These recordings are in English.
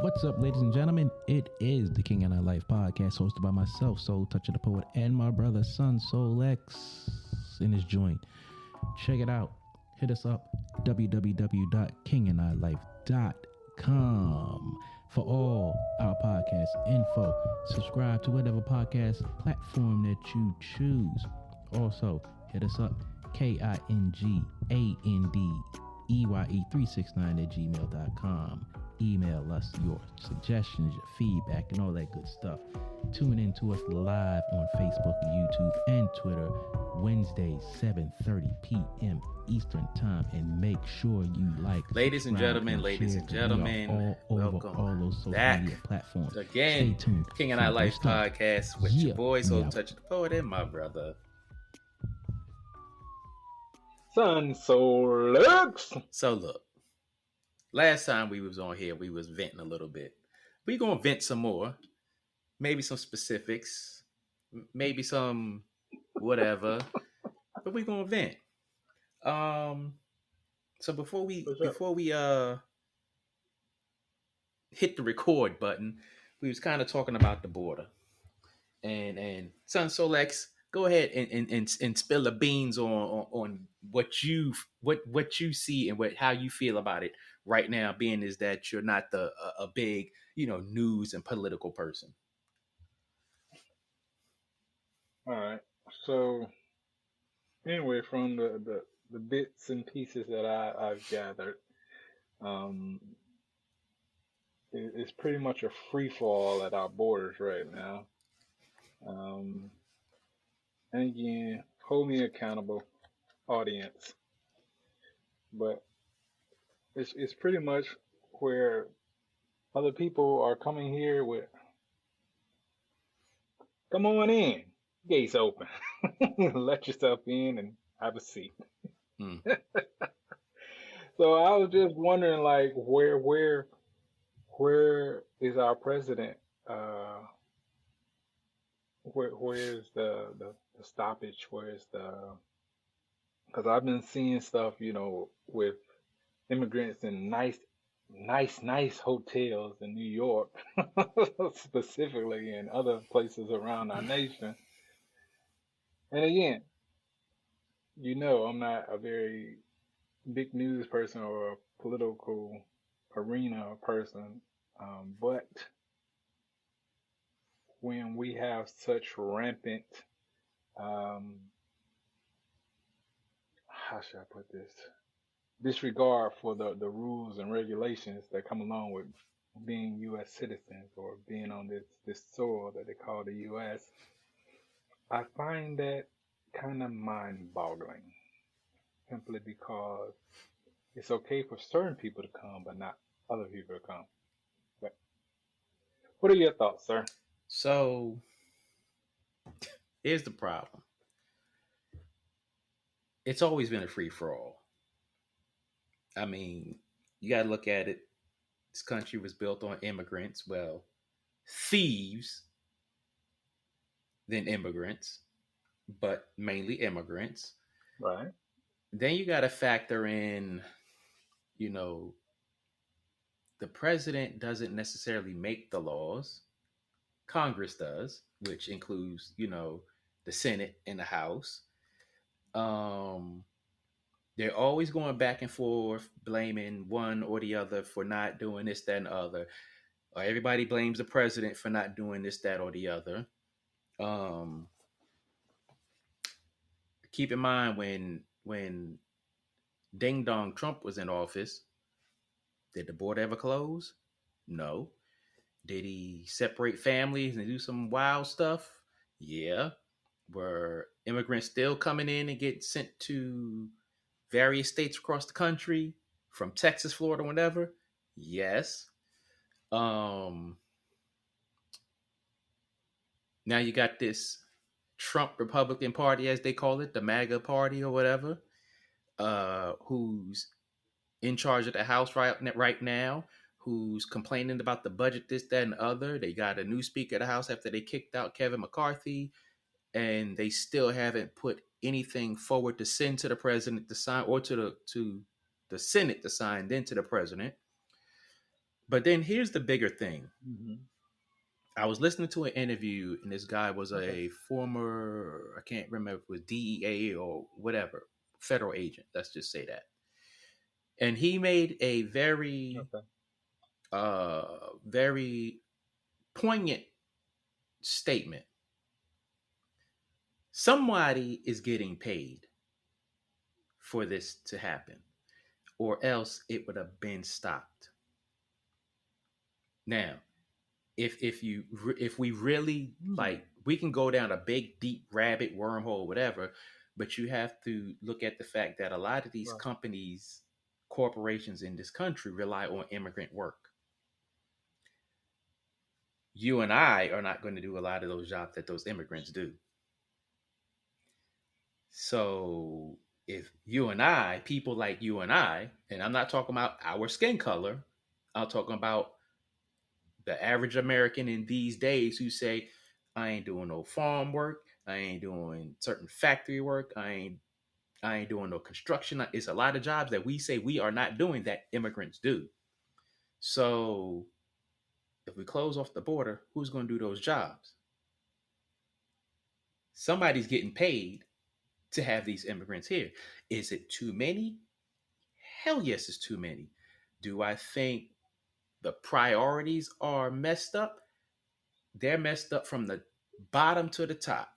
What's up, ladies and gentlemen? It is the King and I Life podcast, hosted by myself, Soul Toucher the Poet, and my brother, Son Soul X, in his joint. Check it out. Hit us up, www.kingandilife.com, for all our podcast info. Subscribe to whatever podcast platform that you choose. Also, hit us up, KINGANDEYE369@gmail.com. Email us your suggestions, your feedback, and all that good stuff. Tune in to us live on Facebook, YouTube, and Twitter, Wednesdays, 7:30 p.m. Eastern Time. And make sure you like, ladies and gentlemen, all welcome all those social back media platforms. again. Stay tuned. King and I Life podcast with your boy, Soul Toucher the Poet, and my brother, Son Soul X. So look, last time we was on here, we was venting a little bit. We gonna vent some more, maybe some specifics, maybe some whatever, but we gonna vent. So before we hit the record button, we was kind of talking about the border, and Son Soul X, go ahead and spill the beans on what you see and how you feel about it right now, being is that you're not a big news and political person. All right. So anyway, from the bits and pieces that I've gathered, it's pretty much a free fall at our borders right now. And again, hold me accountable, audience. But it's pretty much where other people are coming here with, come on in, gates open, let yourself in and have a seat. So I was just wondering, like, where is our president? Where is the stoppage? Where is because I've been seeing stuff, with immigrants in nice hotels in New York, specifically, and other places around our nation. And again, I'm not a very big news person or a political arena person, but when we have such rampant, how should I put this, disregard for the rules and regulations that come along with being U.S. citizens or being on this soil that they call the U.S., I find that kind of mind-boggling, simply because it's okay for certain people to come, but not other people to come. But what are your thoughts, sir? So here's the problem. It's always been a free-for-all. I mean, you got to look at it. This country was built on immigrants. Well, thieves, then immigrants, but mainly immigrants. Right. Then you got to factor in, the president doesn't necessarily make the laws. Congress does, which includes, the Senate and the House. They're always going back and forth, blaming one or the other for not doing this, that, and the other. Or everybody blames the president for not doing this, that, or the other. Keep in mind when Ding Dong Trump was in office, did the border ever close? No. Did he separate families and do some wild stuff? Yeah. Were immigrants still coming in and getting sent to various states across the country, from Texas, Florida, whatever? Yes. Now you got this Trump Republican Party, as they call it, the MAGA Party or whatever, who's in charge of the House right now, who's complaining about the budget, this, that, and the other. They got a new Speaker of the House after they kicked out Kevin McCarthy, and they still haven't put anything forward to send to the president to sign, or to the Senate to sign, then to the president. But then here's the bigger thing. Mm-hmm. I was listening to an interview, and this guy was Okay. a former, I can't remember if it was DEA or whatever, federal agent. Let's just say that. And he made a very, Okay. very poignant statement. Somebody is getting paid for this to happen, or else it would have been stopped. Now, if we really like, we can go down a big deep rabbit wormhole, whatever, but you have to look at the fact that a lot of these Right. companies, corporations in this country rely on immigrant work. You and I are not going to do a lot of those jobs that those immigrants do. So if you and I, people like you and I, and I'm not talking about our skin color, I'm talking about the average American in these days who say, I ain't doing no farm work, I ain't doing certain factory work, I ain't doing no construction. It's a lot of jobs that we say we are not doing that immigrants do. So if we close off the border, who's going to do those jobs? Somebody's getting paid to have these immigrants here. Is it too many? Hell yes, it's too many. Do I think the priorities are messed up? They're messed up from the bottom to the top.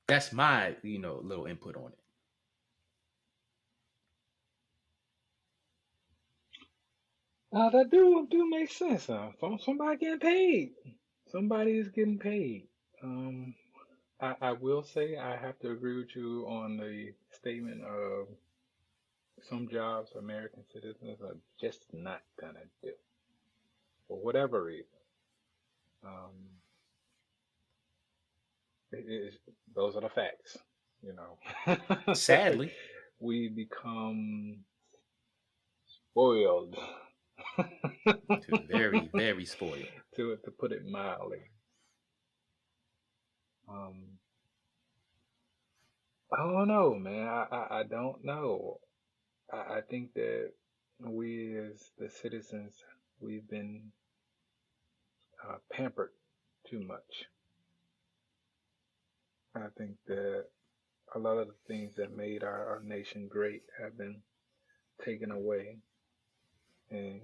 That's my, little input on it. That do make sense. Somebody getting paid. Somebody is getting paid. Um, I will say I have to agree with you on the statement of some jobs American citizens are just not gonna do for whatever reason. Um, those are the facts, you know. Sadly, We become spoiled, very, very spoiled. to put it mildly. Um, I don't know, man. I don't know. I think that we as the citizens, we've been pampered too much. I think that a lot of the things that made our nation great have been taken away and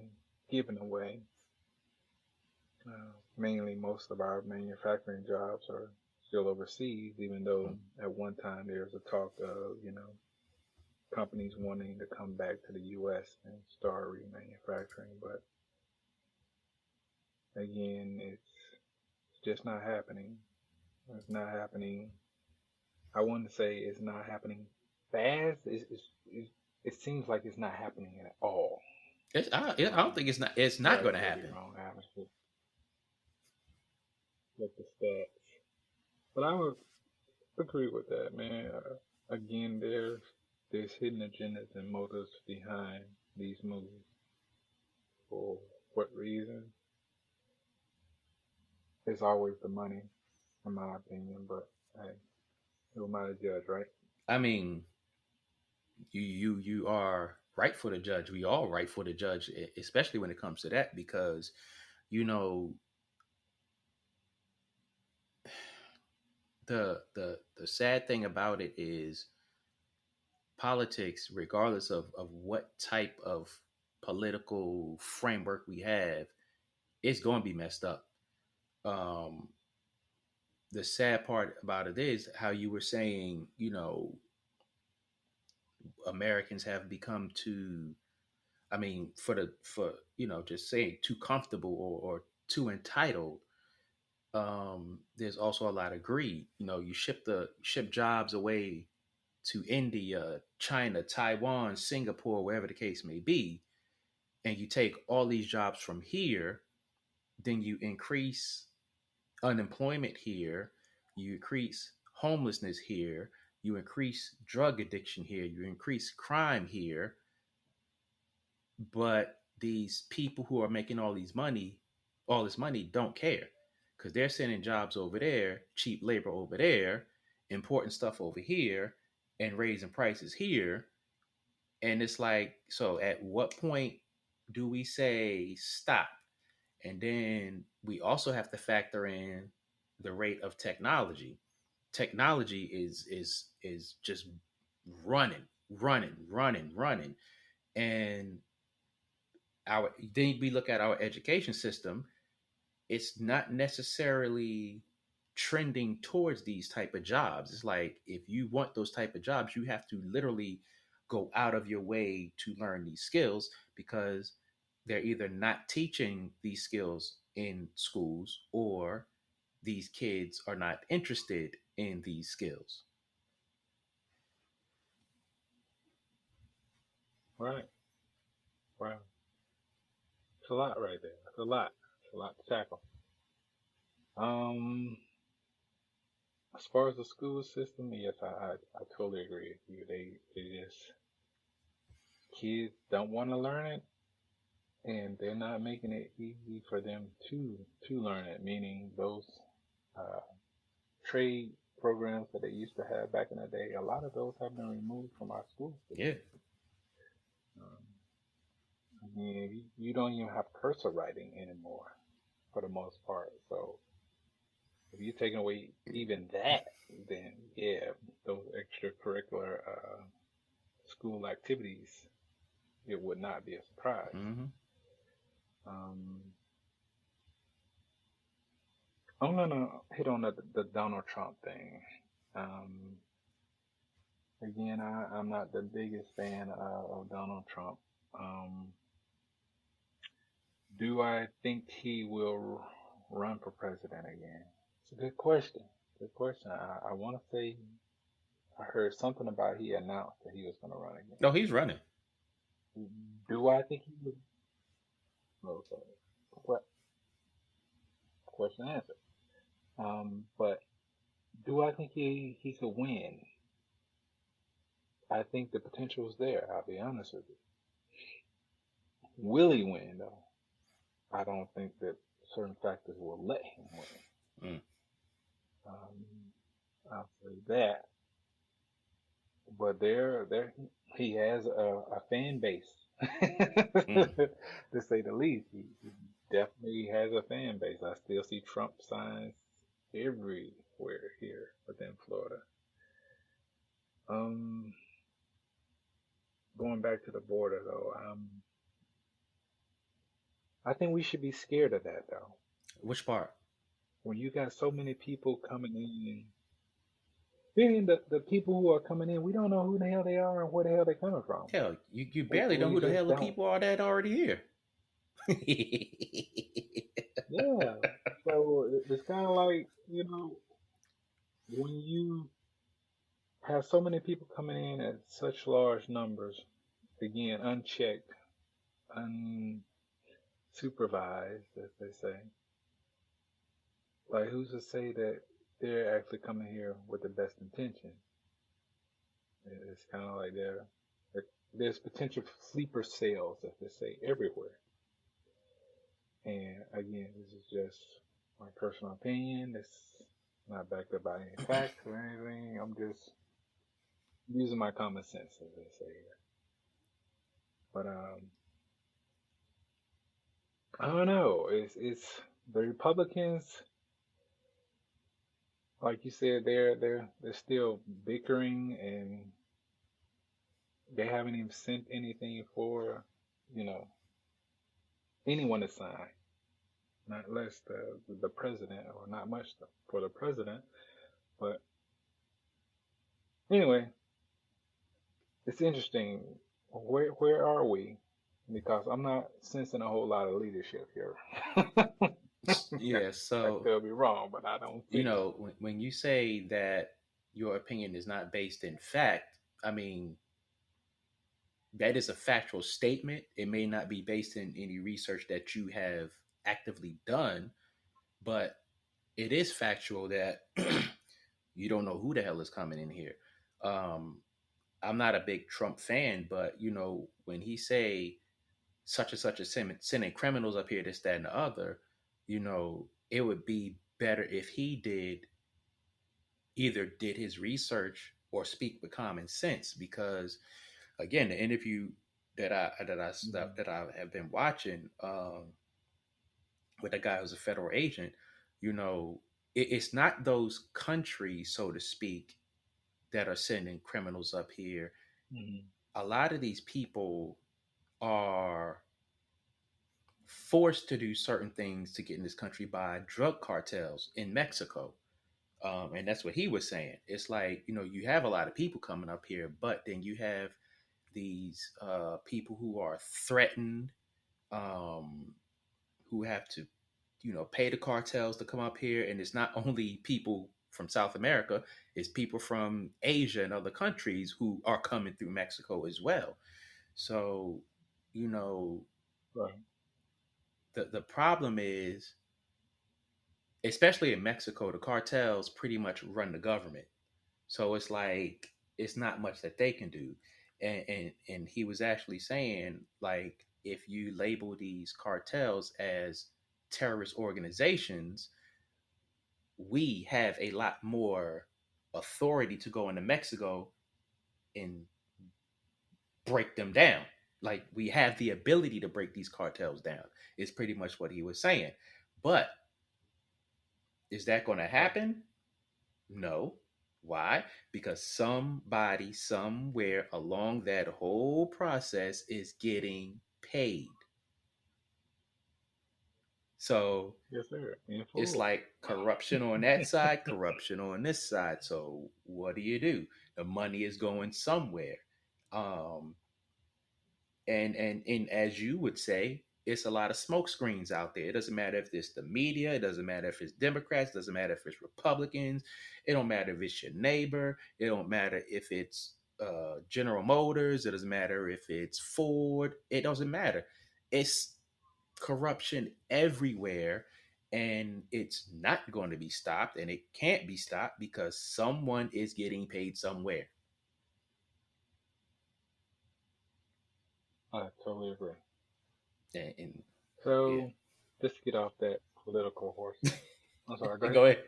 given away. Mainly, most of our manufacturing jobs are still overseas, even though at one time there was a talk of, companies wanting to come back to the U.S. and start remanufacturing. But again, it's just not happening. It's not happening. I want to say it's not happening fast. It seems like it's not happening at all. I don't think it's not going to happen. Wrong. I haven't looked the stats, but I would agree with that, man. Again, there's hidden agendas and motives behind these moves. For what reason? It's always the money, in my opinion. But hey, who am I to judge, right? I mean, you are right for the judge. We all right for the judge, especially when it comes to that, because you know the sad thing about it is politics, regardless of what type of political framework we have, it's going to be messed up. Um, the sad part about it is how you were saying, Americans have become too, I mean, for just saying too comfortable, or too entitled. There's also a lot of greed. You ship jobs away to India, China, Taiwan, Singapore, wherever the case may be, and you take all these jobs from here, then you increase unemployment here, you increase homelessness here, you increase drug addiction here, you increase crime here. But these people who are making all this money don't care, because they're sending jobs over there, cheap labor over there, important stuff over here and raising prices here. And it's like, so at what point do we say stop? And then we also have to factor in the rate of technology. Technology is just running, running, running, running. And our then we look at our education system, it's not necessarily trending towards these type of jobs. It's like if you want those type of jobs, you have to literally go out of your way to learn these skills because they're either not teaching these skills in schools or these kids are not interested in these skills. Right. Right. It's a lot right there. It's a lot. It's a lot to tackle. Um, as far as the school system, yes, I totally agree with you. They just kids don't want to learn it, and they're not making it easy for them to learn it. Meaning those uh, trade programs that they used to have back in the day, a lot of those have been removed from our school Yeah. system. Um, I mean, you don't even have cursor writing anymore for the most part. So if you're taking away even that, then yeah, those extracurricular school activities, it would not be a surprise. Mm-hmm. Um, I'm gonna hit on the Donald Trump thing. Um, again, I'm not the biggest fan of Donald Trump. Um, do I think he will run for president again? It's a good question. Good question. I want to say I heard something about he announced that he was going to run again. No, he's running. Do I think he would? Okay. What question answered? But do I think he could win? I think the potential is there. I'll be honest with you. Will he win though? I don't think that certain factors will let him win. Mm. I'll say that. But there, he has a fan base, Mm. to say the least. He definitely has a fan base. I still see Trump signs everywhere here within Florida. Um, Going back to the border though, I think we should be scared of that though. Which part? When you got so many people coming in, being the people who are coming in, we don't know who the hell they are and where the hell they're coming from. Hell, you barely know We who the just hell the don't. people are that already here. Yeah. So it's kind of like, when you have so many people coming in at such large numbers, again, unchecked, unsupervised, as they say, like who's to say that they're actually coming here with the best intentions? It's kind of like there's potential sleeper cells, as they say, everywhere. And again, this is just my personal opinion. It's not backed up by any facts or anything. I'm just using my common sense, as they say here. But I don't know. It's the Republicans, like you said, they're still bickering, and they haven't even sent anything for you know anyone to sign, not less the president, or not much for the president. But anyway, it's interesting. Where are we? Because I'm not sensing a whole lot of leadership here. Yeah, I so could be wrong, but I don't see it. when you say that your opinion is not based in fact, I mean that is a factual statement. It may not be based in any research that you have actively done, but it is factual that you don't know who the hell is coming in here. Um, I'm not a big Trump fan, but when he say such and such is sending criminals up here, this, that, and the other, it would be better if he did. either did his research or speak with common sense. Because again, the interview that I have been watching with a guy who's a federal agent, you know, it's not those countries, so to speak, that are sending criminals up here. Mhm. A lot of these people are forced to do certain things to get in this country by drug cartels in Mexico. And that's what he was saying. It's like, you know, you have a lot of people coming up here, but then you have these people who are threatened, um, who have to, you know, pay the cartels to come up here. And it's not only people from South America, it's people from Asia and other countries who are coming through Mexico as well. So, you know, Right. the problem is, especially in Mexico, the cartels pretty much run the government. So it's like it's not much that they can do. And he was actually saying, like, if you label these cartels as terrorist organizations, we have a lot more authority to go into Mexico and break them down. Like, we have the ability to break these cartels down, is pretty much what he was saying. But is that going to Right. happen? No. Why? Because somebody somewhere along that whole process is getting paid. So Yes, sir. In it's full. like corruption on that side, corruption on this side. So what do? The money is going somewhere. Um, and as you would say, it's a lot of smoke screens out there. It doesn't matter if it's the media, it doesn't matter if it's Democrats, it doesn't matter if it's Republicans, it don't matter if it's your neighbor, it don't matter if it's General Motors, it doesn't matter if it's Ford, it doesn't matter. It's corruption everywhere, and it's not going to be stopped, and it can't be stopped because someone is getting paid somewhere. I totally agree. And yeah, So, just to get off that political horse. I'm sorry, go ahead. go ahead.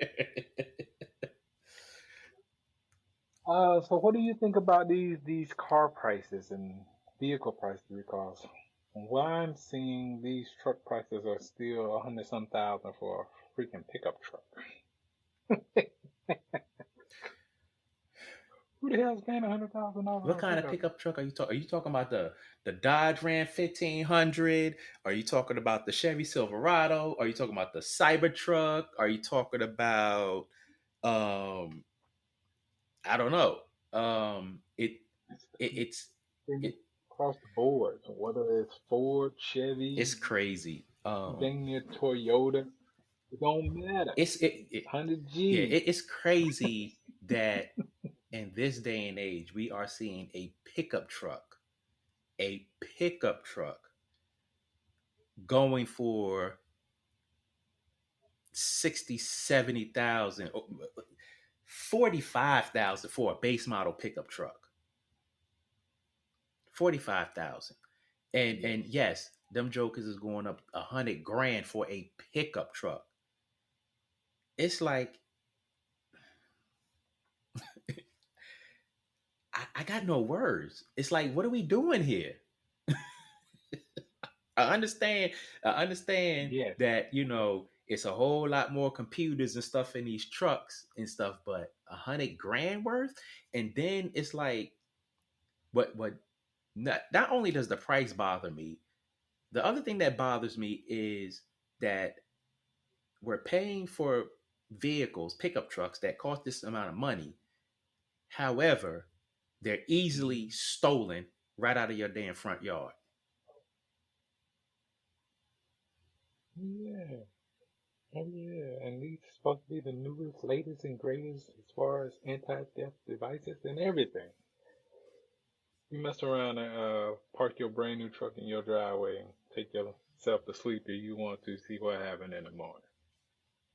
So what do you think about these car prices and vehicle prices? Because what I'm seeing, these truck prices are still 100 some thousand for a freaking pickup truck. Who the hell's paying $100,000 What on a kind of pickup? pickup truck are you talking? Are you talking about the Dodge Ram 1500? Are you talking about the Chevy Silverado? Are you talking about the Cybertruck? Are you talking about um I don't know. It's It's pretty much it, across the board. So whether it's Ford, Chevy, it's crazy. dang near Toyota, it don't matter. It 100 yeah, G. it's crazy that in this day and age we are seeing a pickup truck going for 60, 70,000, 45,000 for a base model pickup truck. 45,000. Yes. And yes, them jokers is going up 100 grand for a pickup truck. It's like I got no words. It's like, what are we doing here? I understand. I understand Yes. that, you know, it's a whole lot more computers and stuff in these trucks and stuff, but 100 grand worth, and then it's like, what? Not only does the price bother me, the other thing that bothers me is that we're paying for vehicles, pickup trucks that cost this amount of money. However, they're easily Mhm. stolen right out of your damn front yard. Yeah. Oh yeah, and these supposed to be the newest, latest, and greatest as far as anti-theft devices and everything. You mess around and park your brand new truck in your driveway and take yourself to sleep if you want to see what happened in the morning.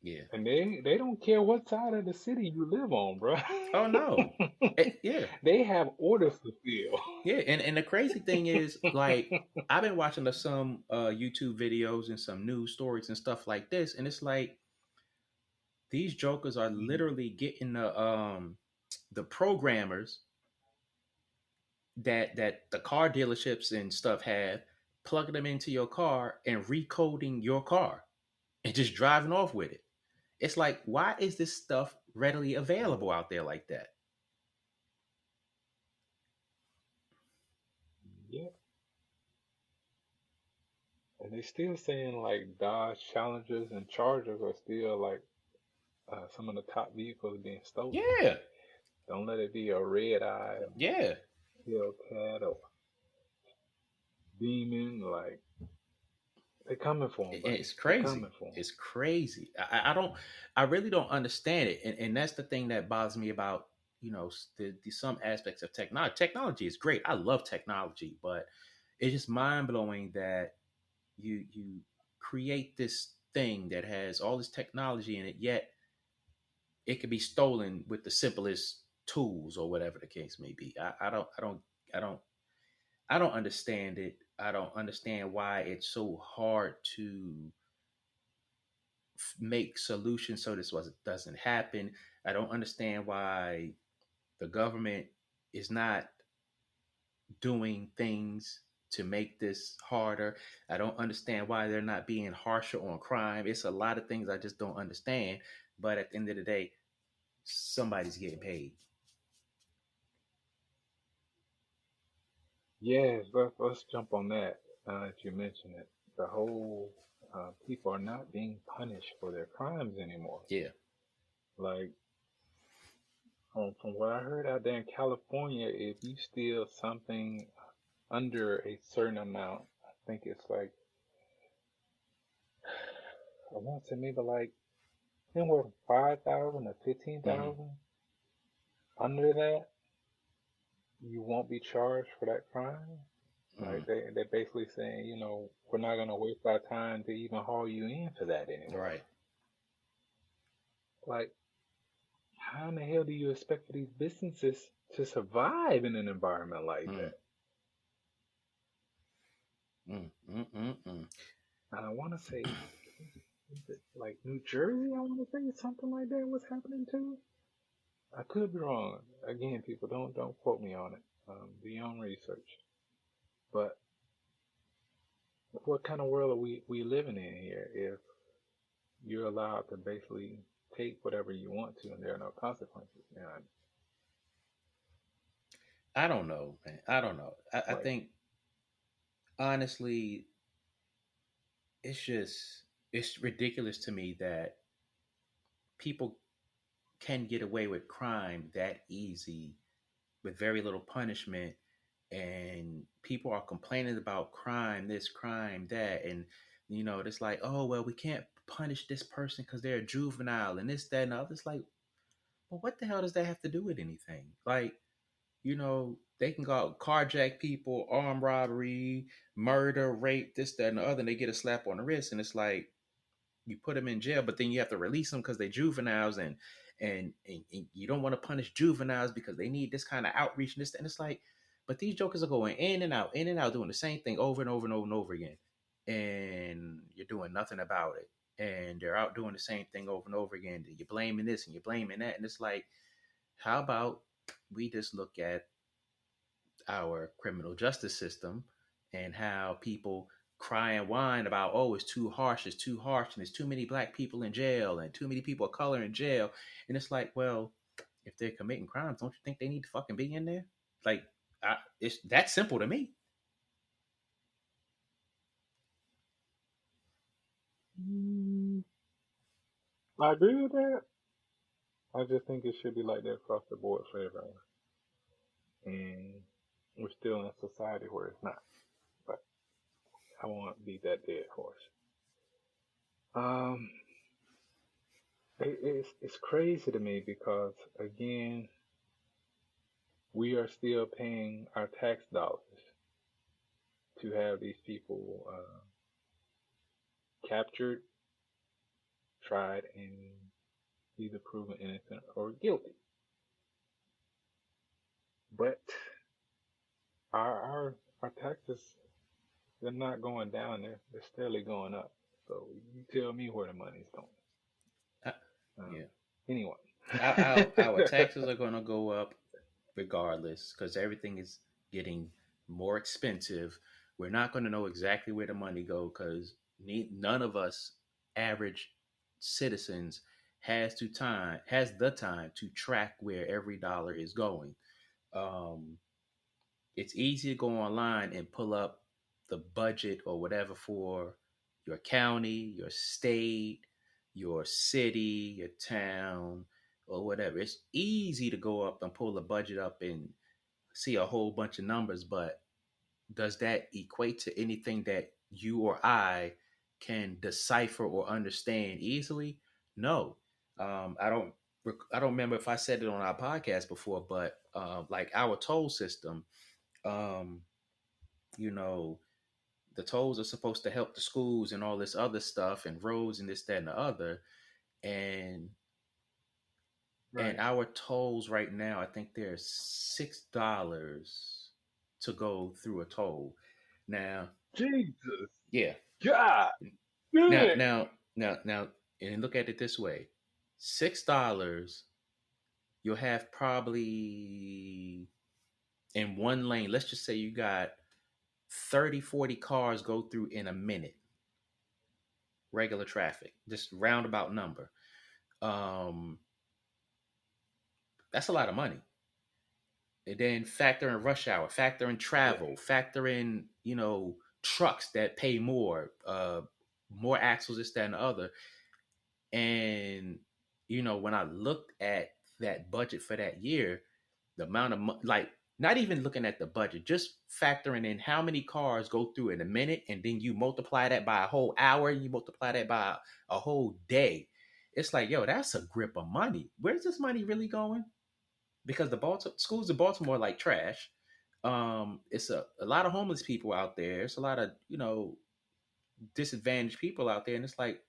Yeah. And they don't care what side of the city you live on, bro. Oh no. Yeah. They have orders to fill. Yeah. And the crazy thing is, like, I've been watching some YouTube videos and some news stories and stuff like this, and it's like These jokers are literally getting the programmers that the car dealerships and stuff have, plugging them into your car and recoding your car and just driving off with it. It's like, why is this stuff readily available out there like that? Yeah, and they still saying like Dodge Challengers and Chargers are still like some of the top vehicles being stolen. Yeah, Don't let it be a red eye, yeah. Hellcat, or Demon. Like they coming for them, buddy. It's They crazy. coming for them. It's crazy. I don't. I really don't understand it, and that's the thing that bothers me about the some aspects of technology. Technology is great. I love technology, but it's just mind blowing that you create this thing that has all this technology in it, yet it can be stolen with the simplest tools or whatever the case may be. I don't I don't understand it. I don't understand why it's so hard to make solutions so this doesn't happen. I don't understand why the government is not doing things to make this harder. I don't understand why they're not being harsher on crime. It's a lot of things I just don't understand. But at the end of the day, somebody's getting paid. Yes, let's jump on that. That you mentioned it. The whole people are not being punished for their crimes anymore. Yeah. Like from what I heard out there in California, if you steal something under a certain amount, I think it's like I want to say maybe like anywhere from 5,000 to fifteen Hmm. thousand. Under that, you won't be charged for that crime. Hmm. Like they're basically saying, we're not gonna waste our time to even haul you in for that anymore. Right. Like, how in the hell do you expect for these businesses to survive in an environment like Mm, that? mm, mm, mm, mm. And I want to say, is it like New Jersey? I want to say something like that was happening too. I could be wrong. Again, people, don't quote me on it. Do your own research. But what kind of world are we living in here if you're allowed to basically take whatever you want to and there are no consequences? And I don't know, man. I don't know. I like, think honestly, it's just it's ridiculous to me that people can get away with crime that easy with very little punishment, and people are complaining about crime this, crime that, and it's like, oh well, we can't punish this person because they're a juvenile and this, that, and the other. It's like, well, what the hell does that have to do with anything? Like, they can go out, carjack people, armed robbery, murder, rape, this, that, and the other, and they get a slap on the wrist, and it's like you put them in jail, but then you have to release them because they're juveniles, and you don't want to punish juveniles because they need this kind of outreach and this, and it's like, but these jokers are going in and out, doing the same thing over and over and over and over again, and you're doing nothing about it, and they're out doing the same thing over and over again. You're blaming this and you're blaming that, and it's like, how about we just look at our criminal justice system and how people cry and whine about, oh, it's too harsh, and there's too many black people in jail and too many people of color in jail. And it's like, well, if they're committing crimes, don't you think they need to fucking be in there? Like, it's that simple to me. mm, I agree with that. I just think it should be like that across the board for everyone. And we're still in a society where it's not. But I won't beat that dead horse. Um, it's crazy to me because again, we are still paying our tax dollars to have these people captured, tried, and either proven innocent or guilty. But our taxes, they're not going down, they're steadily going up. So you tell me where the money's going. Uh, Um, yeah, anyone. Our taxes are going to go up regardless because everything is getting more expensive. We're not going to know exactly where the money go because none of us average citizens has the time to track where every dollar is going. Um, it's easy to go online and pull up the budget or whatever for your county, your state, your city, your town, or whatever. It's easy to go up and pull the budget up and see a whole bunch of numbers, but does that equate to anything that you or I can decipher or understand easily? No. I don't. I don't remember if I said it on our podcast before, but like our toll system, um, you know, the tolls are supposed to help the schools and all this other stuff and roads and this, that, and the other. And Right. our tolls right now, I think they're $6 to go through a toll. Now, Jesus. yeah. God. Now, Good. now, now, and look at it this way: $6, you'll have probably in one lane. Let's just say you got 30, 40 cars go through in a minute. Regular traffic, just roundabout number. Um, that's a lot of money. And then factor in rush hour, factor in Yeah. travel, factor in trucks that pay more axles, this, that, and the other. And when I looked at that budget for that year, the amount of like not even looking at the budget, just factoring in how many cars go through in a minute, and then you multiply that by a whole hour, and you multiply that by a whole day. It's like, yo, that's a grip of money. Where's this money really going? Because the Baltimore schools in Baltimore are like trash. It's a lot of homeless people out there. It's a lot of disadvantaged people out there, and it's like,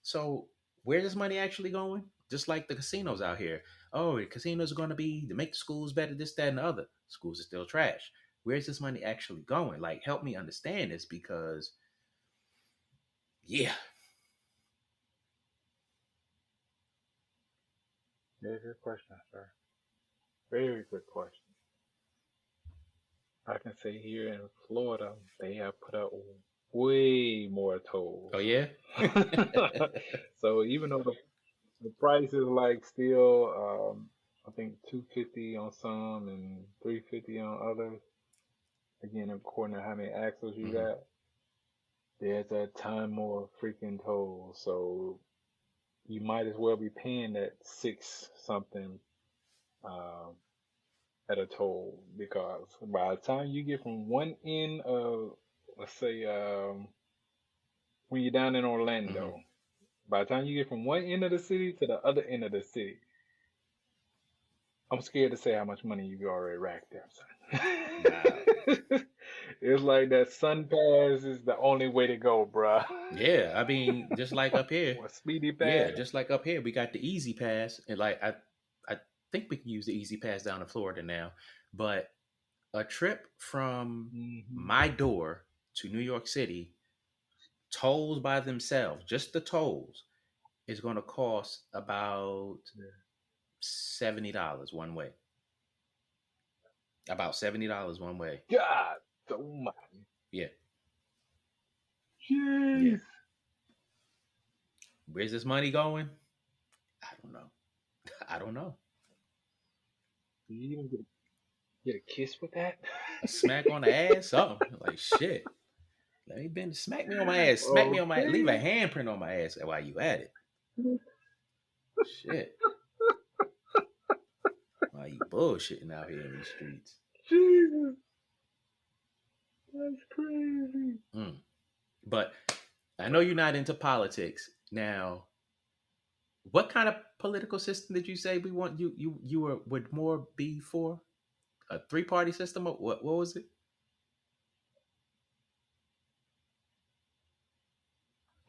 so where's this money actually going? Just like the casinos out here. Oh, the casinos are going to be to make the schools better, this, that, and the other. Schools are still trash. Where's this money actually going? Like, help me understand this because, yeah. Very good question, sir. Very good question. I can say here in Florida, they have put up way more tolls. Oh, yeah? So even though the price is like still, I think 250 on some and 350 on others. Again, according to how many axles you Mm-hmm. got, there's a ton more freaking tolls. So you might as well be paying that six something um, at a toll because by the time you get from one end of, let's say, when you're down in Mm-hmm. Orlando, by the time you get from one end of the city to the other end of the city, I'm scared to say how much money you've already racked there, Wow. son. It's like that Sun Pass is the only way to go, bruh. Yeah, I mean, just like up here. Or Speedy Yeah, Pass. just like up here, we got the Easy Pass, and like I think we can use the Easy Pass down in Florida now. But a trip from Hmm. my door to New York City, tolls by themselves, just the tolls, is going to cost about $70 one way. About $70 one way. God, so much. Yeah, Jeez. yeah. Where's this money going? I don't know. I don't know. Do you even get a kiss with that? A smack on the ass, something like shit. Let me bend, smack me on my ass, smack me on my, leave a Okay. handprint on my ass while you at it. Shit, why you bullshitting out here in these streets? Jesus, that's crazy. But I know you're not into politics. Now, what kind of political system did you say we want? You would more be for a 3-party system? Or what was it?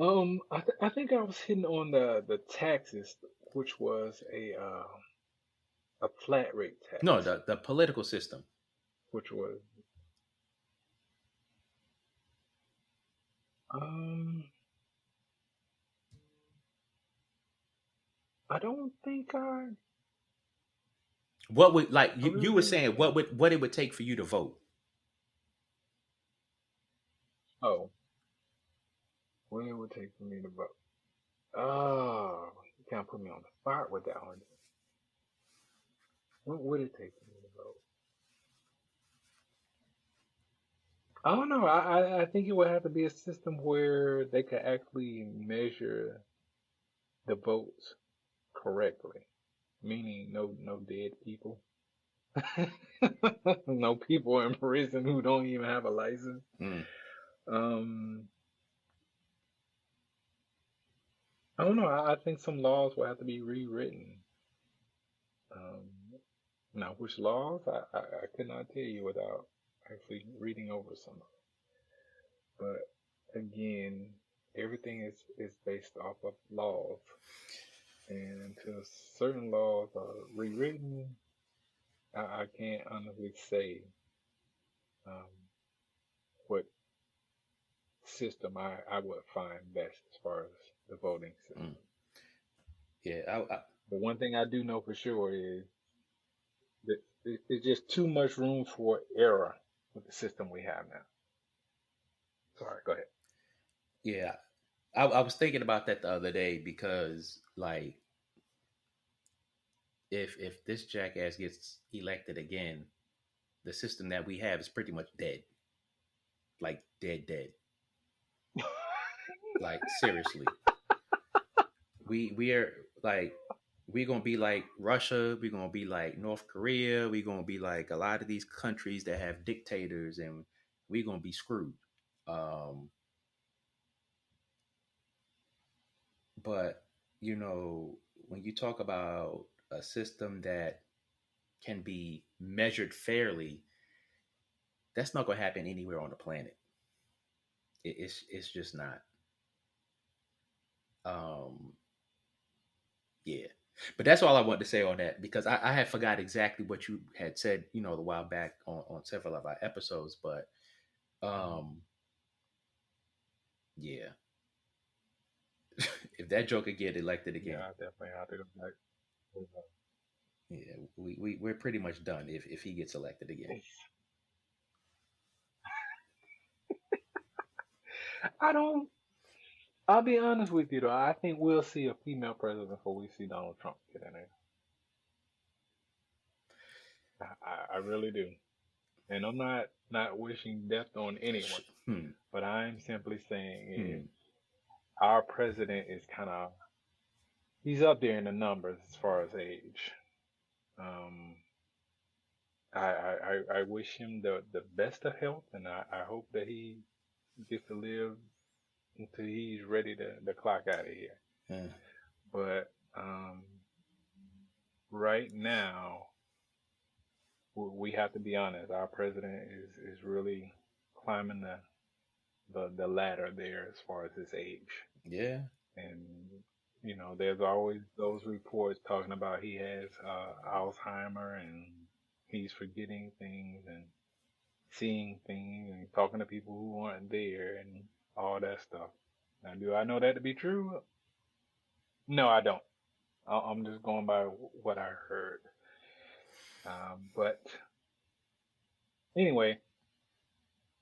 I think I was hitting on the taxes, which was a flat rate No, tax, the political system. which was um I don't think I What would like I you really were didn't saying think. what it would take for you to vote? Oh, what it would take for me to vote? Oh, you can't put me on the spot with that one. What would it take for me to vote? I don't know. I think it would have to be a system where they could actually measure the votes correctly, meaning no dead people, no people in prison who don't even have a license. Mm, Um, I don't know. I think some laws will have to be rewritten. Um, Now, which laws? I could not tell you without actually reading over some. But again, everything is based off of laws, and until certain laws are rewritten, I can't honestly say um, what system I would find best as far as the voting mm. system. Yeah, But one thing I do know for sure is that it's just too much room for error with the system we have now. Sorry, go ahead. yeah. I was thinking about that the other day because like if this jackass gets elected again, the system that we have is pretty much dead. Like dead, dead. Like seriously. We are like we're gonna be like Russia, we're gonna be like North Korea, we're gonna be like a lot of these countries that have dictators and we're gonna be screwed. Um but you know, when you talk about a system that can be measured fairly, that's not gonna happen anywhere on the planet. It's just not. Um Yeah. But that's all I wanted to say on that because I had forgot exactly what you had said, you know, a while back on several of our episodes. But um yeah. If that joker get elected Yeah, again, I definitely have to go back. yeah, we're pretty much done if he gets elected again. I don't. I'll be honest with you though. I think we'll see a female president before we see Donald Trump get in there. I really do. And I'm not wishing death on anyone, Hmm. but I'm simply saying if Hmm. our president is kind of he's up there in the numbers as far as age. Um, I wish him the best of health, and I hope that he gets to live until he's ready to clock out of here. Uh, But right now, we have to be honest. Our president is really climbing the ladder there as far as his age, yeah. and there's always those reports talking about he has Alzheimer and he's forgetting things and seeing things and talking to people who aren't there and all that stuff. Now, do I know that to be true? No, I don't. I'm just going by what I heard. But anyway,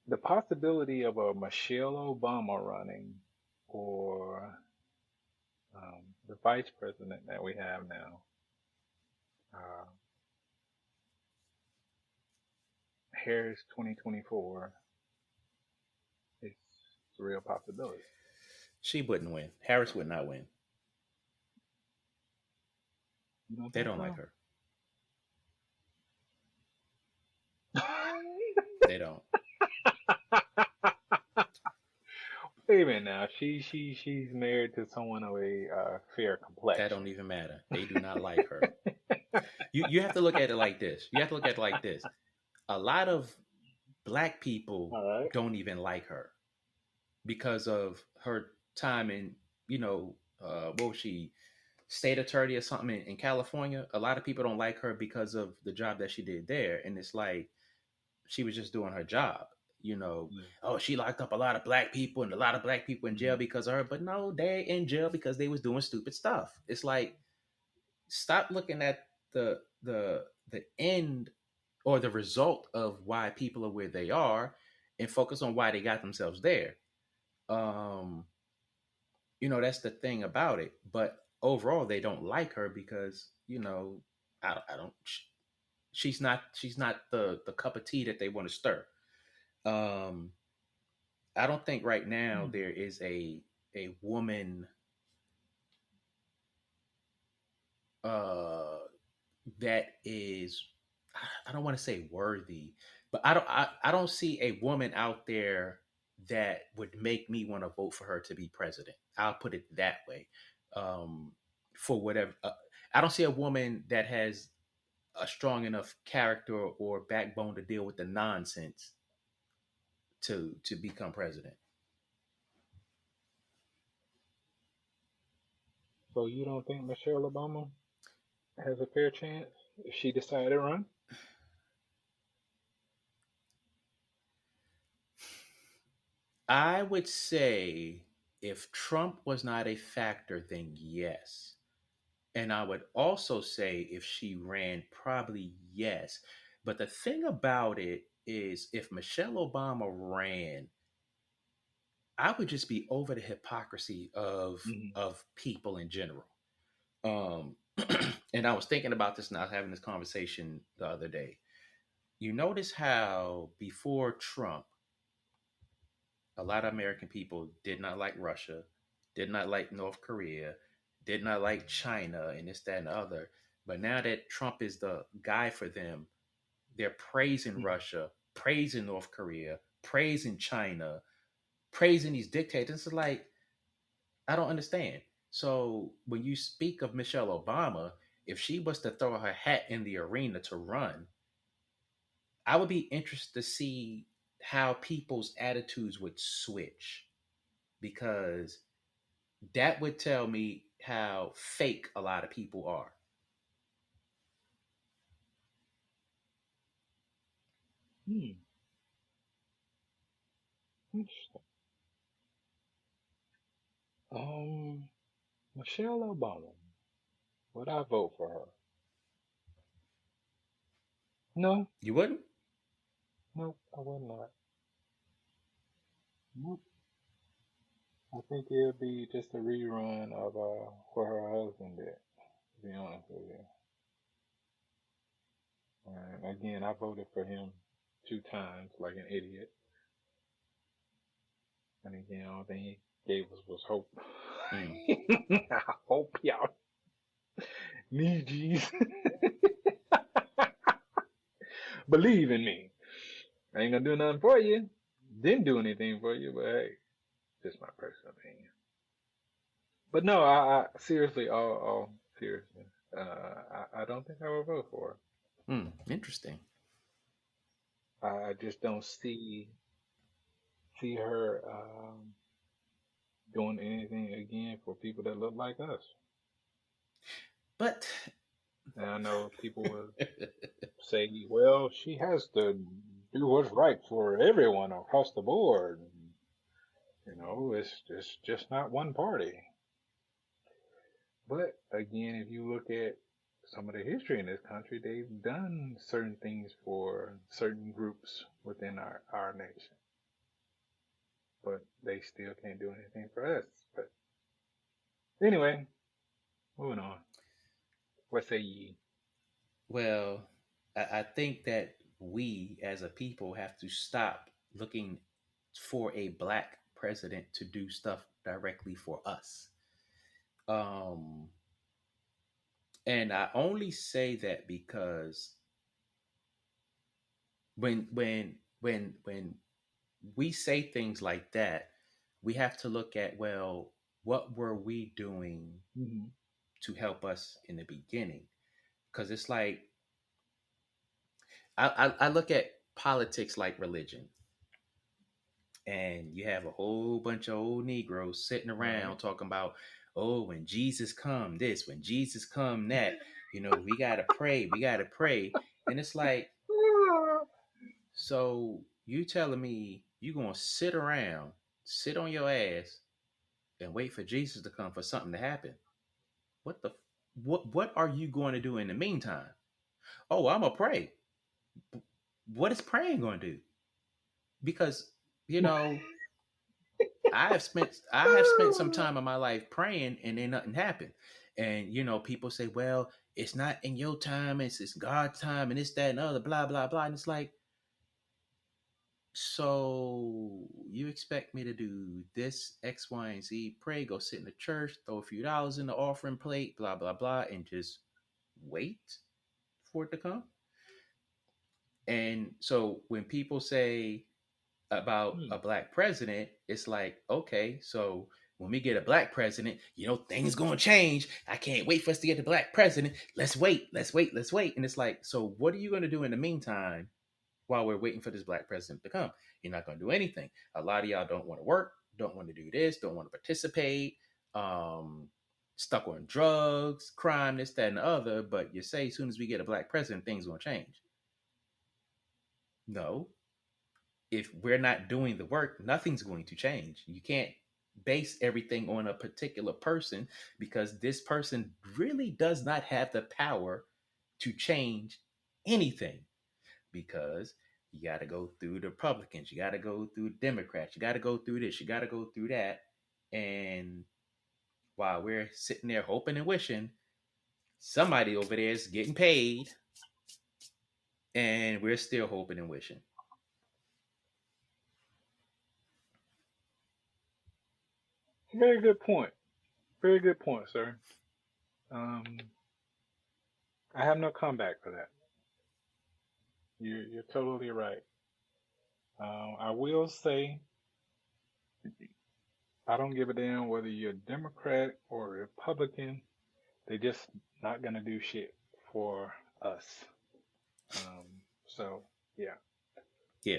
the possibility of a Michelle Obama running or the vice president that we have now, uh, Harris 2024, it's a real possibility. She wouldn't win. Harris would not win. You don't They think don't like so? her. They don't. Wait a minute now. She's married to someone of a fair That complexion. don't even matter. They do not like her. You have to look at it like this. You have to look at it like this. A lot of black people All right. don't even like her because of her time in, what was she, state attorney or something in California. A lot of people don't like her because of the job that she did there. And it's like she was just doing her job. Yeah. Oh, she locked up a lot of black people and a lot of black people in jail Mhm. because of her. But no, they're in jail because they was doing stupid stuff. It's like stop looking at the end or the result of why people are where they are, and focus on why they got themselves there. Um, that's the thing about it. But overall, they don't like her because I don't. She's not the cup of tea that they want to stir. Um, I don't think right now Hmm. there is a woman uh that is, I don't want to say worthy, but I don't see a woman out there that would make me want to vote for her to be president. I'll put it that way. Um, for whatever, I don't see a woman that has a strong enough character or backbone to deal with the nonsense to become president. So you don't think Michelle Obama has a fair chance if she decided to run? I would say if Trump was not a factor, then yes. And I would also say if she ran, probably yes. But the thing about it is, if Michelle Obama ran, I would just be over the hypocrisy Hmm. of people in general. Um, and I was thinking about this, and I was having this conversation the other day. You notice how before Trump, a lot of American people did not like Russia, did not like North Korea, did not like China, and this, that, and the other. But now that Trump is the guy for them, they're praising Russia, praising North Korea, praising China, praising these dictators. It's like, I don't understand. So when you speak of Michelle Obama, if she was to throw her hat in the arena to run, I would be interested to see how people's attitudes would switch, because that would tell me how fake a lot of people are. Hmm. Interesting. Um, Michelle Obama. Would I vote for her? No, You wouldn't? nope, I would not. Nope. I think it'll be just a rerun of what her husband did. To be honest with you. And again, I voted for him 2 times like an idiot. And again, all thing he gave us was hope. Mm. I hope y'all need Jesus. Believe in me. I ain't gonna do nothing for you. Didn't do anything for you, but hey, just my personal opinion. But no, I seriously, all seriousness, I don't think I would vote for Mm. Interesting. her. I just don't see her doing anything again for people that look like us. But And I know people will say, well, she has to do what's right for everyone across the board. It's just not one party. But again, if you look at some of the history in this country, they've done certain things for certain groups within our nation, but they still can't do anything for us. But anyway, moving on. What say ye? well, I think that we as a people have to stop looking for a black president to do stuff directly for us. Um, and I only say that because when we say things like that, we have to look at, well, what were we doing Hmm. to help us in the beginning? Because it's like I look at politics like religion, and you have a whole bunch of old Negroes sitting Right. around talking about, oh, when Jesus come this, when Jesus come that, we gotta pray, we gotta pray, and it's like, so you telling me you gonna sit around, sit on your ass, and wait for Jesus to come for something to happen? What the? what are you going to do in the meantime? Oh, I'm gonna pray. What is praying going to do? Because you know, I have spent some time in my life praying, and then nothing happened. And you know, people say, "Well, it's not in your time; it's God's time, and it's that and other, blah blah blah." And it's like, so you expect me to do this X, Y, and Z? Pray, go sit in the church, throw a few dollars in the offering plate, blah blah blah, and just wait for it to come? And so when people say about Hmm. a black president, it's like, okay, so when we get a black president, you know, things gonna change. I can't wait for us to get the black president. Let's wait, let's wait, let's wait. And it's like, so what are you gonna do in the meantime while we're waiting for this black president to come? You're not gonna do anything. A lot of y'all don't want to work, don't want to do this, don't want to participate, um, stuck on drugs, crime, this, that, and the other. But you say as soon as we get a black president, things gonna change. No, if we're not doing the work, nothing's going to change. You can't base everything on a particular person because this person really does not have the power to change anything because you got to go through the Republicans, you got to go through the Democrats, you got to go through this, you got to go through that. And while we're sitting there hoping and wishing, somebody over there is getting paid and we're still hoping and wishing. Very good point. Very good point, sir. Um, I have no comeback for that. You're totally right. I will say I don't give a damn whether you're a Democrat or a Republican. They just not gonna do shit for us. Um, so yeah, Yeah.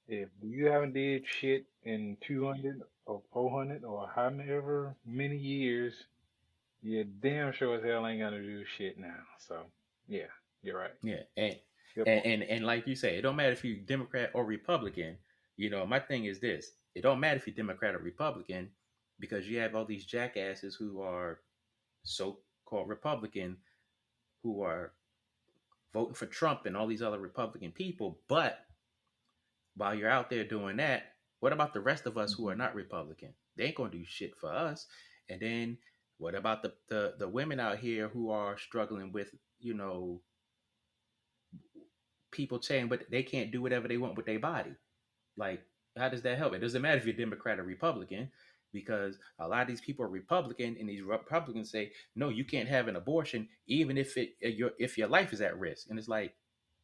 if you haven't did shit in 200 or 400 or however many years, you damn sure as hell ain't gonna do shit now. So yeah, you're right. Yeah, and Good and point. and, and like you say, it don't matter if you're Democrat or Republican. You know, my thing is this: it don't matter if you're Democrat or Republican, because you have all these jackasses who are so-called Republican who are voting for Trump and all these other Republican people. But while you're out there doing that, what about the rest of us who are Hmm. not Republican? They ain't gonna do shit for us. And then what about the women out here who are struggling with, you know, people saying but they can't do whatever they want with their body? Like, how does that help? It doesn't matter if you're Democrat or Republican, because a lot of these people are Republican, and these Republicans say, no, you can't have an abortion, even if your life is at risk. And it's like,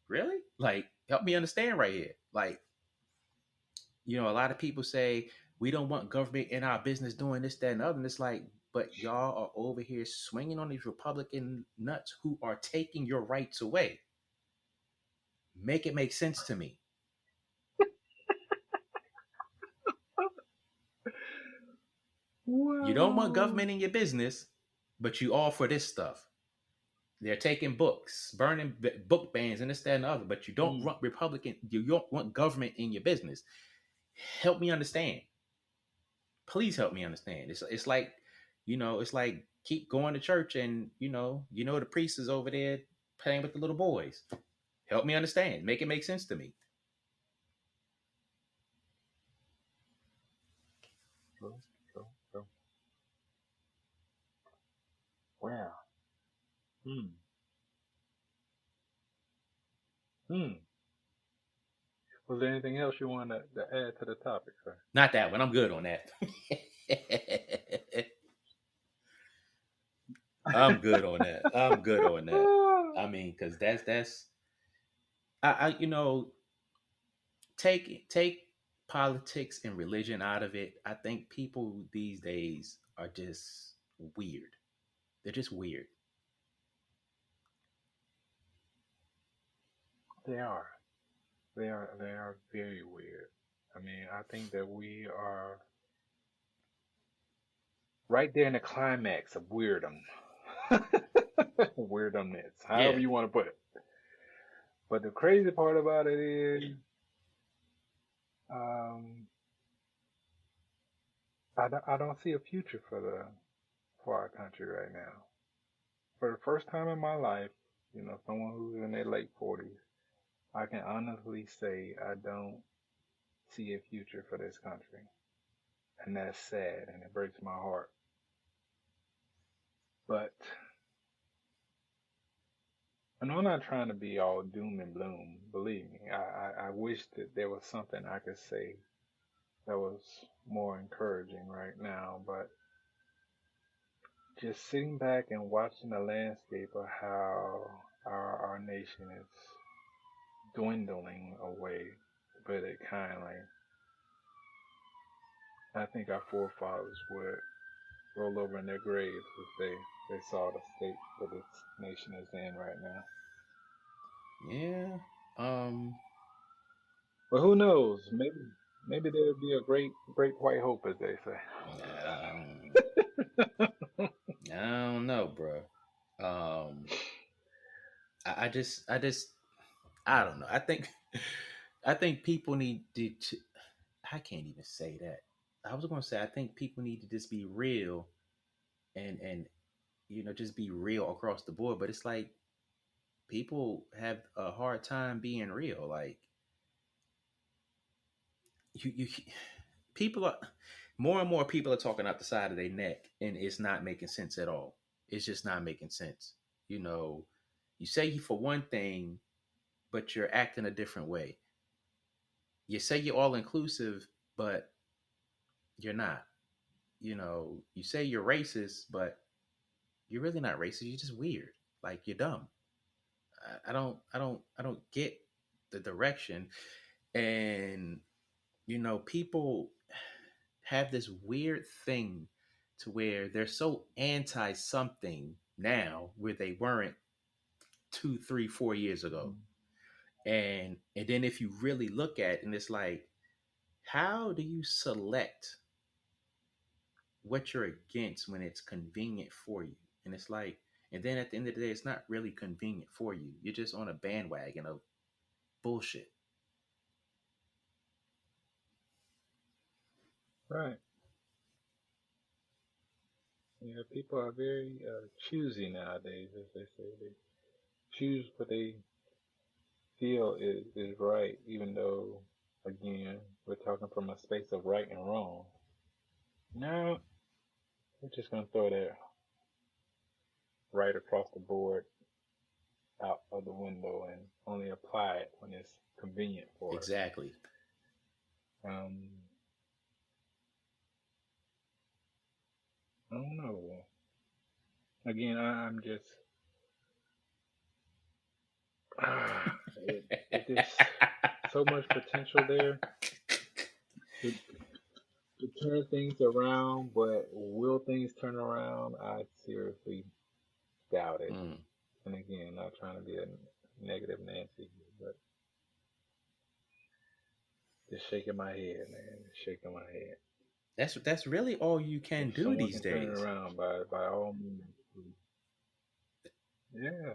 really? Like, help me understand right here. Like, you know, a lot of people say we don't want government in our business doing this, that, and other. And it's like, but y'all are over here swinging on these Republican nuts who are taking your rights away. Make it make sense to me. You don't want Well, government in your business, but you all for this stuff. They're taking books, burning book bans, and this, that, and the other. But you don't mm, want Republican. You don't want government in your business. Help me understand. Please help me understand. It's like, you know, it's like keep going to church, and the priest is over there playing with the little boys. Help me understand. Make it make sense to me. true, true, true. Wow. Hmm. Hmm. Was there anything else you wanted to add to the topic, sir? Not that one. I'm good on that. I'm good on that. I'm good on that. I mean, because that's I take politics and religion out of it. I think people these days are just weird. They're just weird. They are. They are very weird. I mean, I think that we are right there in the climax of weirdom. Weirdumness, however Yeah, you want to put it. But the crazy part about it is, um, I don't see a future for our country right now. for the first time in my life, someone who's in their late 40s, I can honestly say I don't see a future for this country. And that's sad and it breaks my heart. But and I'm not trying to be all doom and gloom. Believe me, I wish that there was something I could say that was more encouraging right now. But just sitting back and watching the landscape of how our nation is dwindling away, to put it kindly, I think our forefathers would roll over in their graves if they saw the state that this nation is in right now. Yeah. Um. But who knows? Maybe there'll be a great white hope, as they say. um, I don't know, bro. Um. I don't know. I think people need to. I can't even say that. I was going to say I think people need to just be real and just be real across the board. But it's like people have a hard time being real. Like you people are more and more people are talking out the side of their neck, and it's not making sense at all. It's just not making sense. You know, you say you for one thing, but you're acting a different way. You say you're all inclusive, but you're not. You say you're racist, but you're really not racist. You're just weird. Like you're dumb. I don't get the direction. And people have this weird thing to where they're so anti something now where they weren't 2, 3, 4 years ago. And then if you really look at it, and it's like, how do you select what you're against when it's convenient for you? And it's like, and then at the end of the day, it's not really convenient for you. You're just on a bandwagon of bullshit. Right. Yeah, people are very choosy nowadays, as they say. They choose what they feel is right, even though, again, we're talking from a space of right and wrong. Now, we're just going to throw that right across the board out of the window and only apply it when it's convenient for us. Exactly. Um, I don't know. Again, I'm just it is so much potential there to, to turn things around, but will things turn around? I seriously doubt it. Mm. And again, not trying to be a negative Nancy, but just shaking my head, man. Just shaking my head. That's really all you can If do someone these can turn it days. around, by all means, please. Yeah,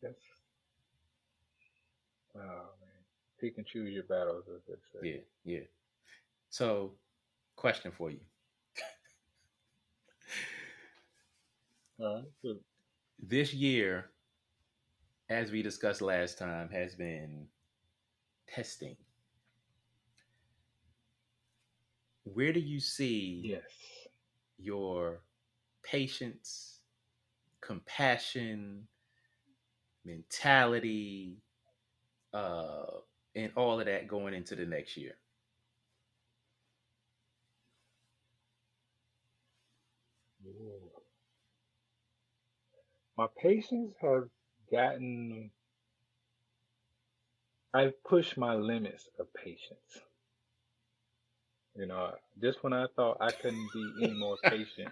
that's oh man. Pick and choose your battles, as they say. Yeah, yeah. So, question for you. All right, so This year, as we discussed last time, has been testing. Where do you see yes. your patience, compassion, mentality, uh, and all of that going into the next year? Ooh. My patience has gotten. I've pushed my limits of patience. Just when I thought I couldn't be any more patient,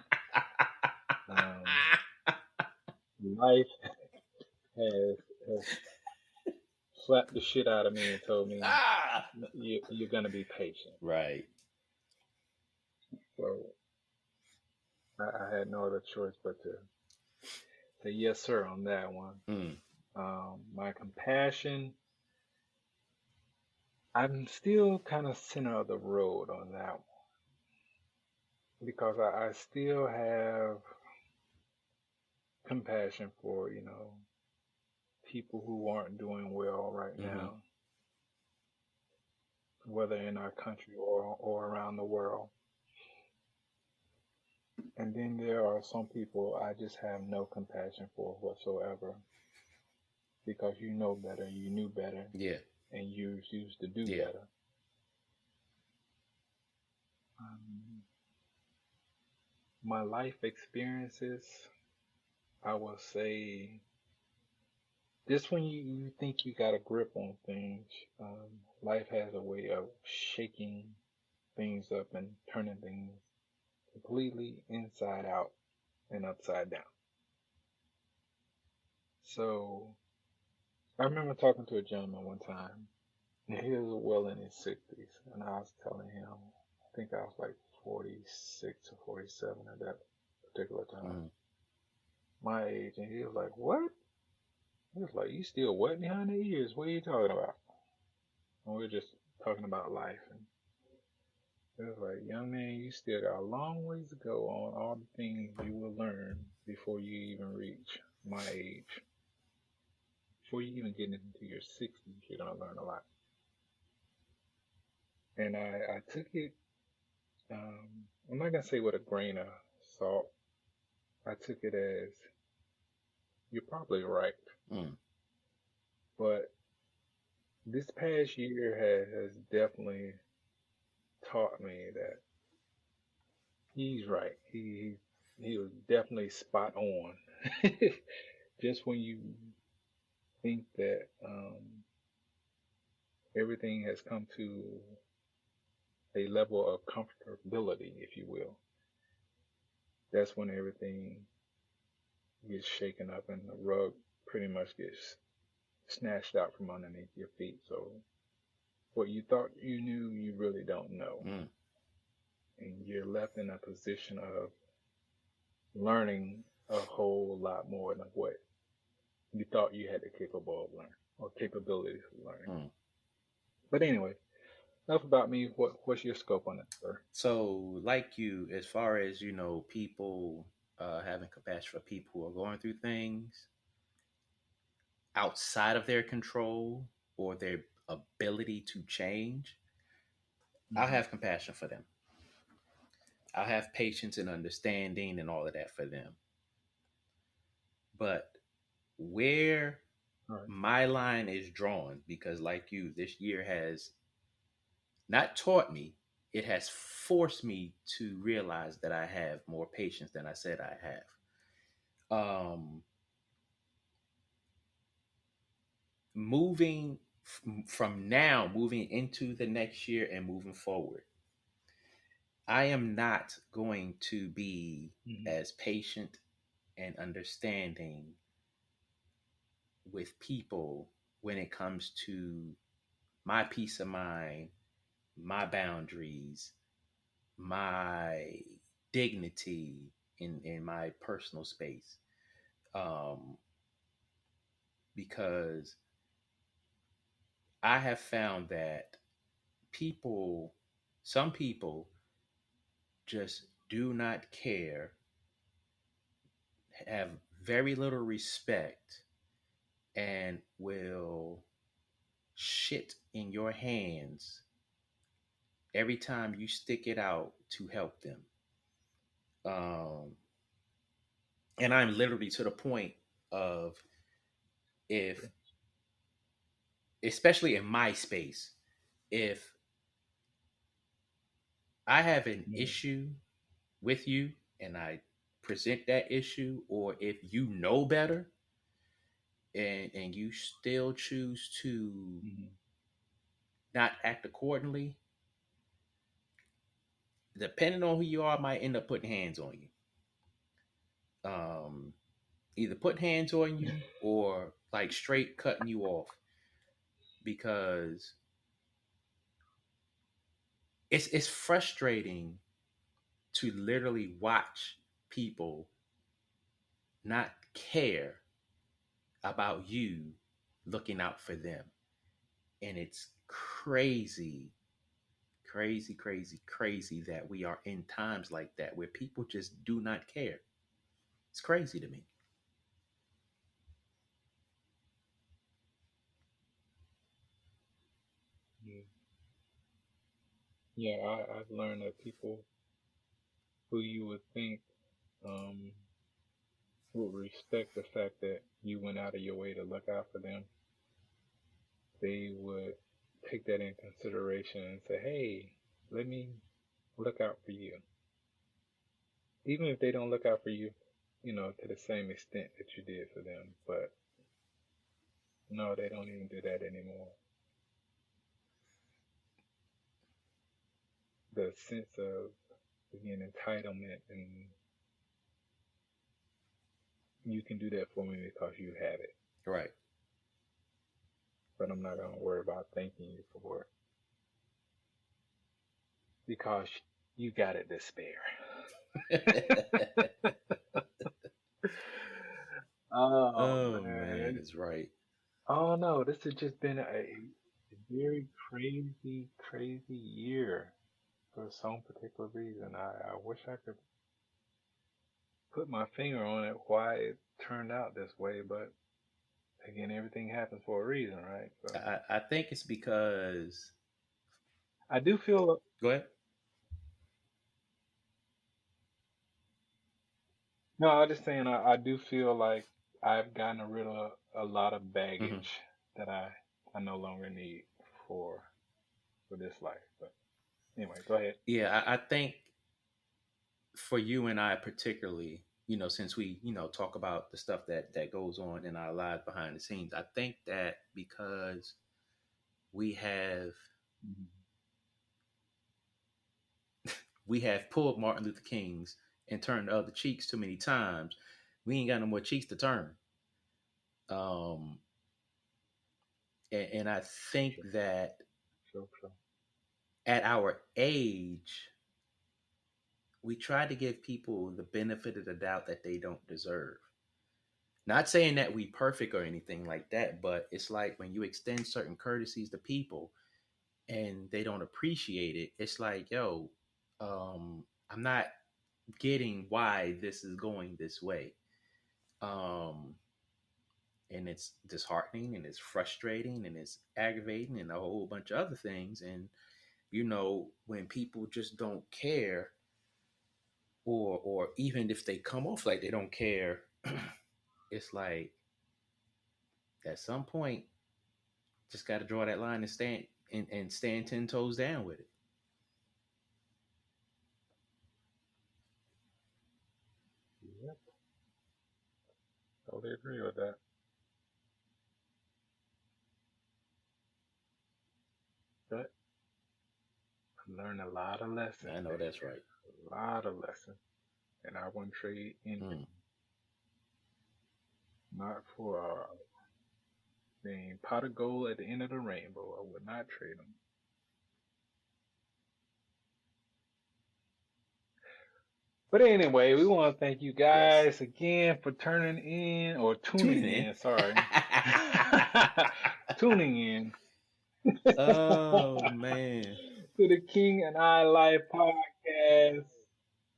um, life has slapped the shit out of me and told me Ah! you're gonna be patient. Right. So I had no other choice but to say yes, sir, on that one. Mm. My compassion, I'm still kind of center of the road on that because I still have compassion for, people who aren't doing well right Mm-hmm. now, whether in our country or around the world. And then there are some people I just have no compassion for whatsoever because you know better, you knew better, Yeah. and you refuse to do Yeah. better. Um, my life experiences, I will say, just when you think you got a grip on things, life has a way of shaking things up and turning things completely inside out and upside down. So I remember talking to a gentleman one time, and he was well in his 60s, and I was telling him, I think I was like 46 or 47 at that particular time, Mm-hmm. my age, and he was like, "What?" He was like, "You still wet behind the ears? What are you talking about?" And we were just talking about life, and it was like, "Young man, you still got a long ways to go on all the things you will learn before you even reach my age. Before you even get into your 60s, you're gonna learn a lot." And I took it. I'm not gonna say with a grain of salt. I took it as you're probably right, Mm. but this past year has definitely taught me that he's right. He was definitely spot on. Just when you think that everything has come to a level of comfortability, if you will, that's when everything gets shaken up and the rug pretty much gets snatched out from underneath your feet. So what you thought you knew, you really don't know. Mm. And you're left in a position of learning a whole lot more than what you thought you had the capable of learning or capabilities of learning. Mm. But anyway, enough about me. What's your scope on it, sir? So, like you, as far as people having compassion for people who are going through things outside of their control or their ability to change, I'll Mm-hmm. have compassion for them. I'll have patience and understanding and all of that for them. But where All right. my line is drawn, because like you, this year has not taught me, it has forced me to realize that I have more patience than I said I have. Moving from now, moving into the next year and moving forward, I am not going to be Mm-hmm. as patient and understanding with people when it comes to my peace of mind, my boundaries, my dignity in my personal space. Um, because I have found that people, some people just do not care, have very little respect, and will shit in your hands every time you stick it out to help them. Um, and I'm literally to the point of, if, especially in my space, if I have an Mm-hmm. issue with you and I present that issue, or if you know better and you still choose to Mm-hmm. not act accordingly, depending on who you are, I might end up putting hands on you. Um, Either put hands on you or like straight cutting you off, because it's frustrating to literally watch people not care about you looking out for them. And it's crazy, crazy, crazy, crazy that we are in times like that where people just do not care. It's crazy to me. Mm. Yeah, I've learned that people who you would think um, would respect the fact that you went out of your way to look out for them, they would take that in consideration and say, hey, let me look out for you. Even if they don't look out for you, to the same extent that you did for them. But no, they don't even do that anymore. The sense of, again, entitlement and you can do that for me because you have it. Right. But I'm not going to worry about thanking you for it because you got it to spare. Oh, Oh man, man. it's right. Oh, no. This has just been a very crazy, crazy year for some particular reason. I wish I could put my finger on it why it turned out this way, but again, everything happens for a reason, right? So I think it's because. I do feel. Go ahead. No, I was just saying I do feel like I've gotten rid of a lot of Hmm. baggage that I no longer need for for this life. But anyway, go ahead. Yeah, I think for you and I particularly, since we, talk about the stuff that goes on in our lives behind the scenes, I think that because we have Mhm. we have pulled Martin Luther King's and turned the other cheeks too many times, we ain't got no more cheeks to turn. Um, and I think Sure, that sure, sure. at our age, we try to give people the benefit of the doubt that they don't deserve. Not saying that we perfect or anything like that, but it's like when you extend certain courtesies to people and they don't appreciate it, it's like, yo, I'm not getting why this is going this way. Um, and it's disheartening and it's frustrating and it's aggravating and a whole bunch of other things. And, when people just don't care, or even if they come off like they don't care, it's like at some point just got to draw that line and stand 10 toes down with it. Yep, totally agree with that. But I learned a lot of lessons I know this that's year. right. A lot of lessons. And I wouldn't trade Mm. anything. Not for the pot of gold at the end of the rainbow. I would not trade them. But anyway, we want to thank you Yes. guys again for turning in or tuning Tuning in. in. Sorry. Tuning in Oh man. to the King and I Life podcast.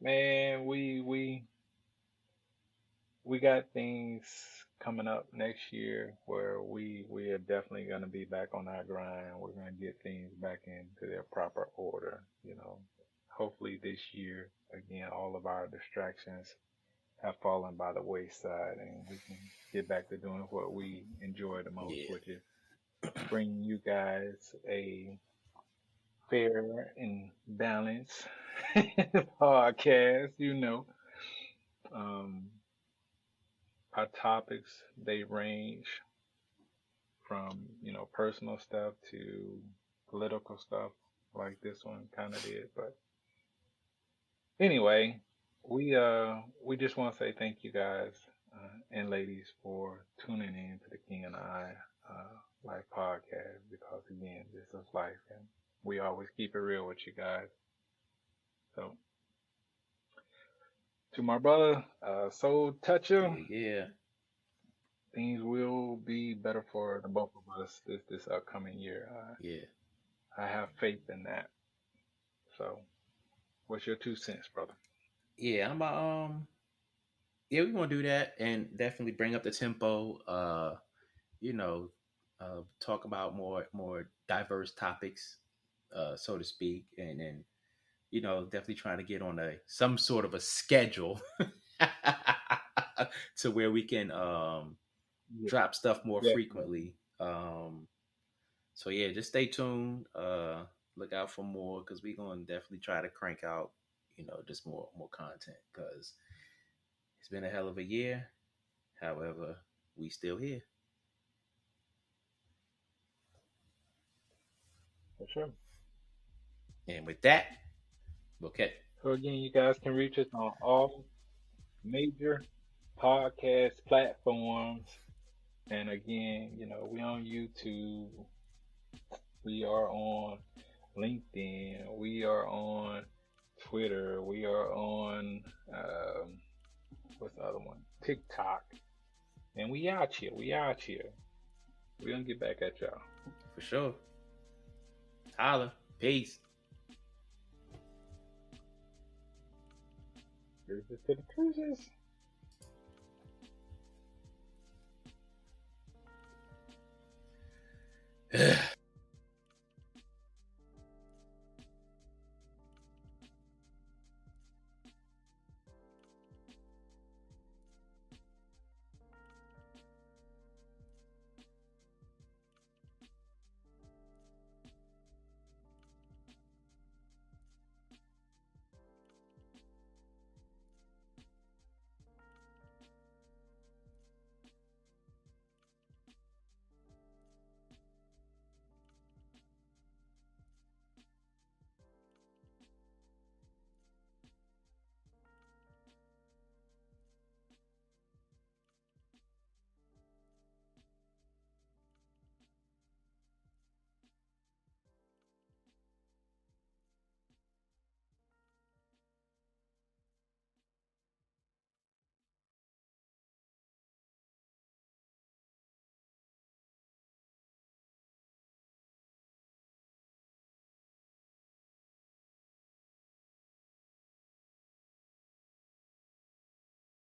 Man, we got things coming up next year where we are definitely going to be back on our grind. We're going to get things back into their proper order. Hopefully this year, again, all of our distractions have fallen by the wayside and we can get back to doing what we enjoy the most, Yeah. which is bringing you guys a fair and balanced podcast. Um, our topics, they range from, personal stuff to political stuff like this one kind of did. But anyway, we just want to say thank you guys and ladies for tuning in to the King and I Life podcast because again, this is life and we always keep it real with you guys. So to my brother, Soul Toucher, Yeah. Yeah. things will be better for the both of us this upcoming year. Yeah. I have faith in that. So, what's your 2 cents, brother? Yeah, yeah, we gonna do that and definitely bring up the tempo. You know, talk about more diverse topics, so to speak, and then definitely trying to get on a some sort of a schedule to where we can Yeah, drop stuff more definitely. frequently. So yeah, just stay tuned. Look out for more because we're gonna definitely try to crank out, just more content because it's been a hell of a year. However, we still here. For sure. And with that, we'll catch. So again, you guys can reach us on all major podcast platforms. And again, we on YouTube. We are on LinkedIn. We are on Twitter. We are on what's the other one? TikTok. And we out here. We out here. We gonna get back at y'all. For sure. Holla. Peace. Cruises to the cruises.